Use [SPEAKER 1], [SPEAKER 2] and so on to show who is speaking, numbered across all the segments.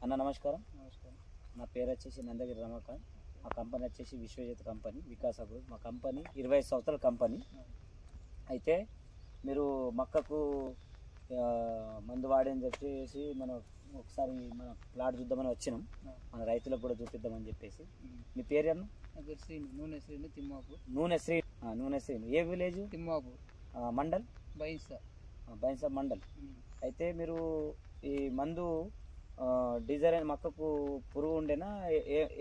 [SPEAKER 1] అన్న నమస్కారం.
[SPEAKER 2] నమస్కారం.
[SPEAKER 1] నా పేరు వచ్చేసి నందగిరి రమాకాంత్. మా కంపెనీ వచ్చేసి విశ్వజిత్ కంపెనీ, వికాస్ అభివృద్ధి. మా కంపెనీ 25 సంవత్సరాల కంపెనీ. అయితే మీరు మక్కకు మందు వాడని చెప్పేసి మనం ఒకసారి మన ప్లాట్ చూద్దామని వచ్చినాం. మన రైతులకు కూడా చూపిద్దామని చెప్పేసి. మీ పేరు అన్న?
[SPEAKER 2] నా పేరు శ్రీను, నూనె శ్రీను, తిమ్మాపూర్.
[SPEAKER 1] నూనె శ్రీను. ఏ విలేజ్?
[SPEAKER 2] తిమ్మాపూర్
[SPEAKER 1] మండల్ బైన్సా మండల్. అయితే మీరు ఈ మందు డిజైన్ మక్కకు పురుగు ఉండేనా?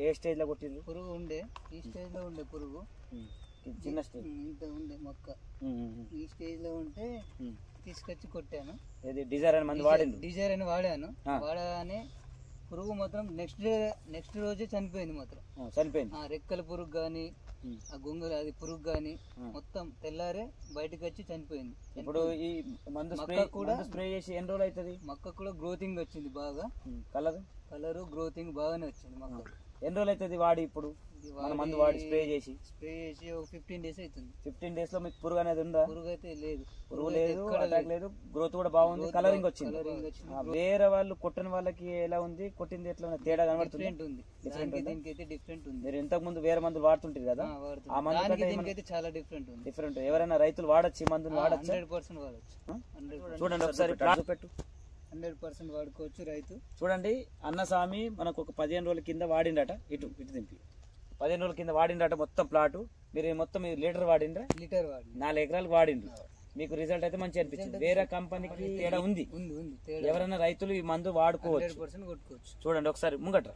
[SPEAKER 1] ఏ స్టేజ్ లో కొట్టిండ్రు?
[SPEAKER 2] పురుగు ఉండే, ఈ స్టేజ్ లో ఉండే పురుగు.
[SPEAKER 1] చిన్న స్టేజ్
[SPEAKER 2] ఇంత ఉండే మొక్క. ఈ స్టేజ్ లో ఉంటే తీసుకొచ్చి కొట్టాను.
[SPEAKER 1] ఇది డిజైన్ మందు వాడింది.
[SPEAKER 2] డిజైన్ వాడాను. వాడగానే పురుగు మాత్రం నెక్స్ట్ రోజే చనిపోయింది. మాత్రం
[SPEAKER 1] చనిపోయింది.
[SPEAKER 2] రెక్కల పురుగు గాని, ఆ గొంగళి అది పురుగు గాని మొత్తం తెల్లారే బయటకు వచ్చి చనిపోయింది.
[SPEAKER 1] ఇప్పుడు ఈ మందు స్ప్రే చేసి ఎన్ని రోజులు అవుతుంది?
[SPEAKER 2] మొక్క కూడా గ్రోతింగ్ వచ్చింది బాగా. కలరు గ్రోతింగ్ బాగానే వచ్చింది మొక్క.
[SPEAKER 1] ఎన్ని రోజులు అవుతుంది వాడి? ఇప్పుడు మందు వాడి స్ప్రే చేసి
[SPEAKER 2] ఒక 15 days అవుతుంది.
[SPEAKER 1] 15 days లో మీకు పురుగు అనేది ఉందా?
[SPEAKER 2] పురుగు అయితే లేదు.
[SPEAKER 1] పురుగు లేదు, అటాక్ లేదు, గ్రోత్ కూడా బాగుంది, కలరింగ్ వచ్చింది. వేరే వాళ్ళు కొట్టిన వాళ్ళకి ఎలా ఉంది, కొట్టింది ఎట్లా తేడా కనబడుతుంది?
[SPEAKER 2] దీనికి అయితే డిఫరెంట్ ఉంది.
[SPEAKER 1] మీరు ఇంతకు ముందు వేరే మందులు వాడుతుంటారు కదా, ఆ మందు
[SPEAKER 2] దీనికి చాలా డిఫరెంట్ ఉంది.
[SPEAKER 1] డిఫరెంట్. ఎవరైనా రైతులు వాడచ్చు ఈ మందుని? వాడచ్చు,
[SPEAKER 2] 100% వాడచ్చు.
[SPEAKER 1] చూడండి ఒకసారి పెట్టు.
[SPEAKER 2] 100% వాడుకోవచ్చు రైతు.
[SPEAKER 1] చూడండి, అన్నస్వామి మనకు ఒక 15 రోజుల కింద వాడిండట. ఇటు దింపి 15 రోజుల కింద వాడిండట మొత్తం ప్లాటు. మీరు మొత్తం లీటర్ వాడిండ్రా?
[SPEAKER 2] లీటర్ వాడి
[SPEAKER 1] 4 ఎకరాలు వాడిండ్రు. మీకు రిజల్ట్ అయితే మంచి అనిపించింది. వేరే కంపెనీకి తేడా ఉంది. ఎవరైనా రైతులు ఈ మందు వాడుకోవచ్చు.
[SPEAKER 2] కొట్టుకోవచ్చు.
[SPEAKER 1] చూడండి ఒకసారి ముంగట్రా.